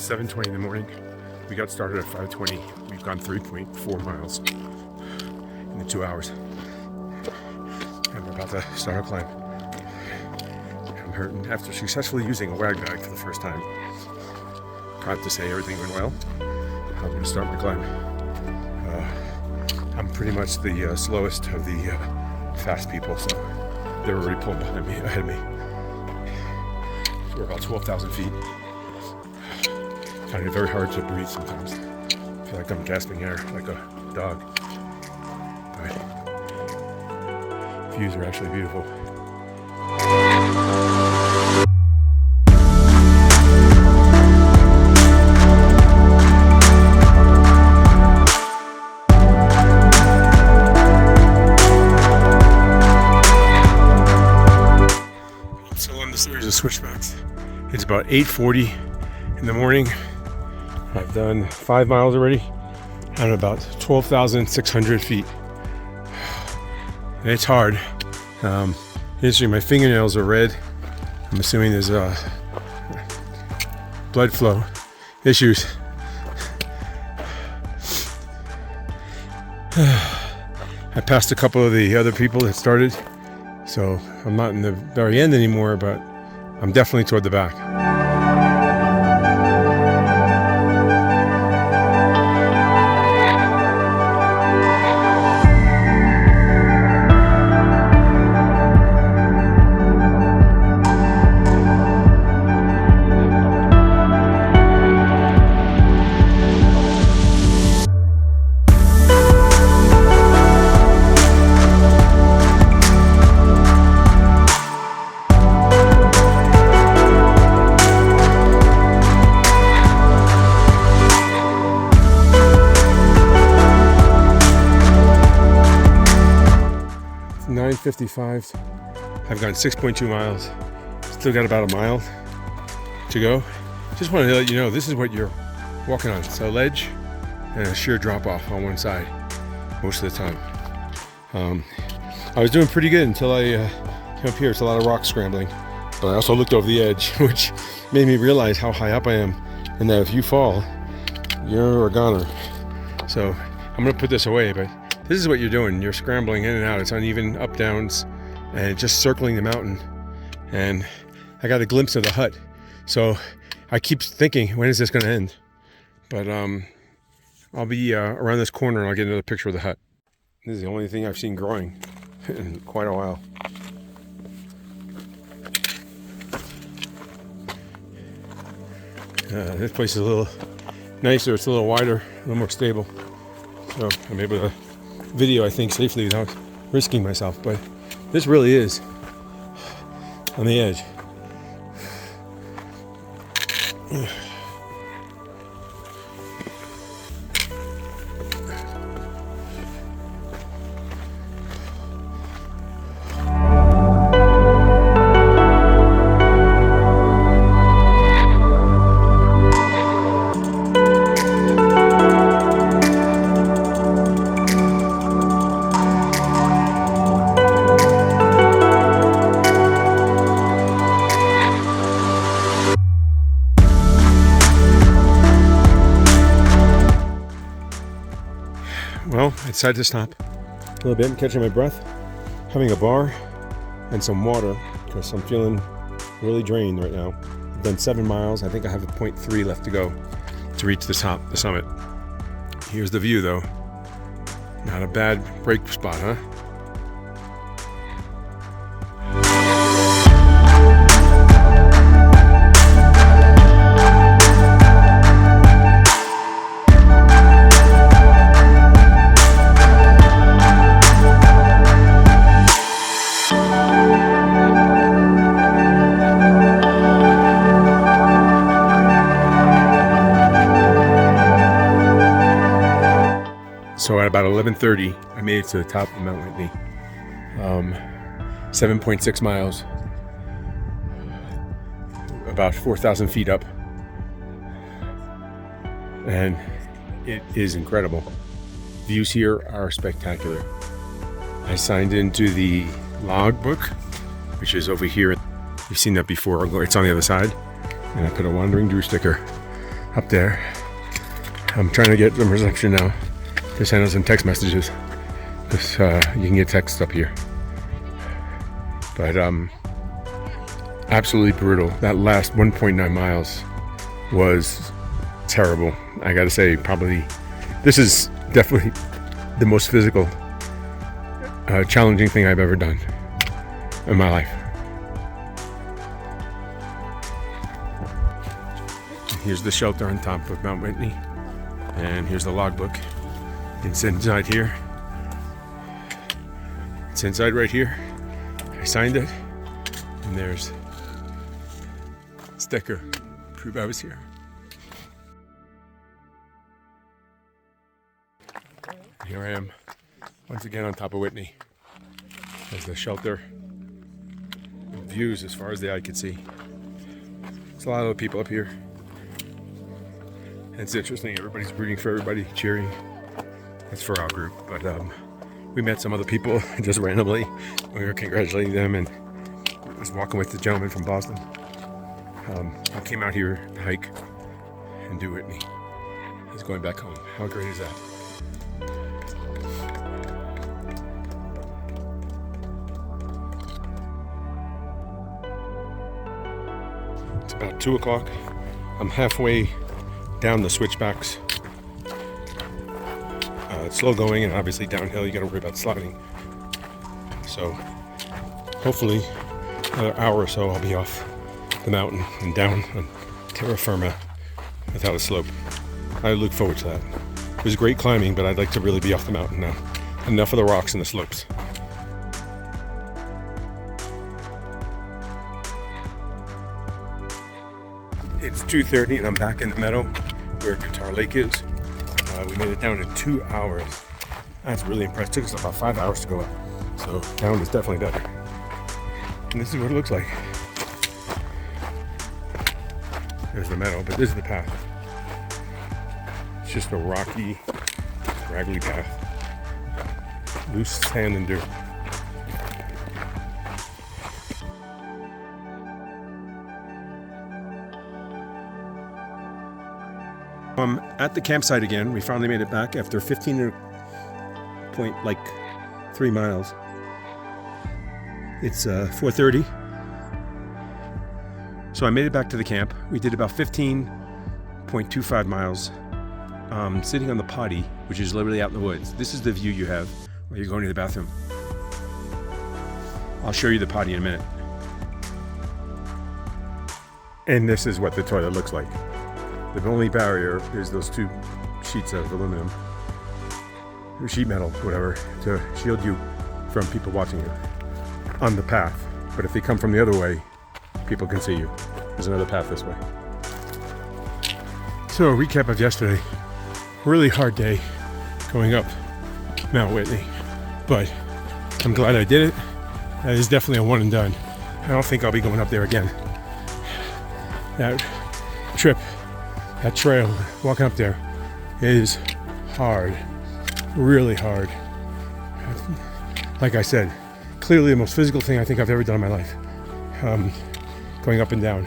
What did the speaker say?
7:20 in the morning. We got started at 5:20. We've gone 3.4 miles in the 2 hours. And we're about to start our climb. I'm hurting after successfully using a wag bag for the first time. Proud to say everything went well. I'm going to start my climb. I'm pretty much the slowest of the fast people, so they're already pulling ahead of me. So we're about 12,000 feet. Finding it very hard to breathe sometimes. I feel like I'm gasping air like a dog. But views are actually beautiful. I'm still on the series of switchbacks. It's about 8:40 in the morning. I've done 5 miles already. I'm about 12,600 feet. And it's hard. Usually my fingernails are red. I'm assuming there's blood flow issues. I passed a couple of the other people that started, so I'm not in the very end anymore, but I'm definitely toward the back. It's 9:55. I've gone 6.2 miles. Still got about a mile to go. Just wanted to let you know this is what you're walking on. It's a ledge and a sheer drop off on one side most of the time. I was doing pretty good until I came up here. It's a lot of rock scrambling, but I also looked over the edge, which made me realize how high up I am, and that if you fall, you're a goner. So I'm gonna put this away, but this is what you're doing. You're scrambling in and out. It's uneven up downs and just circling the mountain. And I got a glimpse of the hut, so I keep thinking, when is this going to end? But I'll be around this corner and I'll get another picture of the hut. This is the only thing I've seen growing in quite a while. This place is a little nicer. It's a little wider, a little more stable, so I'm able to video, I think, safely without risking myself. But this really is on the edge. Well, I decided to stop a little bit and catching my breath, having a bar and some water because I'm feeling really drained right now. I've done 7 miles. I think I have a 0.3 left to go to reach the summit. Here's the view though. Not a bad break spot, huh? So at about 11:30, I made it to the top of Mount Whitney. 7.6 miles, about 4,000 feet up. And it is incredible. Views here are spectacular. I signed into the logbook, which is over here. You've seen that before. It's on the other side. And I put a Wandering Drew sticker. up there. I'm trying to get some reception now. Just send us some text messages. Because you can get text up here. But absolutely brutal. That last 1.9 miles was terrible. I gotta say, probably this is definitely the most physical, challenging thing I've ever done in my life. Here's the shelter on top of Mount Whitney, and here's the logbook. It's inside here. It's inside right here. I signed it, and there's a sticker, prove I was here. Here I am, once again on top of Whitney. There's the shelter. Views as far as the eye could see. There's a lot of people up here. It's interesting, everybody's rooting for everybody, cheering. It's for our group, but we met some other people just randomly. We were congratulating them, and I was walking with the gentleman from Boston. I came out here to hike and do Whitney. He's going back home. How great is that? It's about 2 o'clock. I'm halfway down the switchbacks. It's slow going, and obviously downhill you got to worry about sliding. So hopefully another hour or so I'll be off the mountain and down on terra firma without a slope. I look forward to that. It was great climbing, but I'd like to really be off the mountain now. Enough of the rocks and the slopes. It's 2:30 and I'm back in the meadow where Guitar Lake is. We made it down in 2 hours. That's really impressive. It took us about 5 hours to go up. So down is definitely better. And this is what it looks like. There's the meadow, but this is the path. It's just a rocky, scraggly path. Loose sand and dirt. I'm at the campsite again. We finally made it back after 15.3 miles. It's 4:30. So I made it back to the camp. We did about 15.25 miles. Sitting on the potty, which is literally out in the woods. This is the view you have while you're going to the bathroom. I'll show you the potty in a minute. And this is what the toilet looks like. The only barrier is those 2 sheets of aluminum, or sheet metal, whatever, to shield you from people watching you on the path. But if they come from the other way, people can see you. There's another path this way. So a recap of yesterday. Really hard day going up Mount Whitney, but I'm glad I did it. That is definitely a one and done. I don't think I'll be going up there again. That trip, that trail, walking up there is hard, really hard. Like I said, clearly the most physical thing I think I've ever done in my life. Going up and down.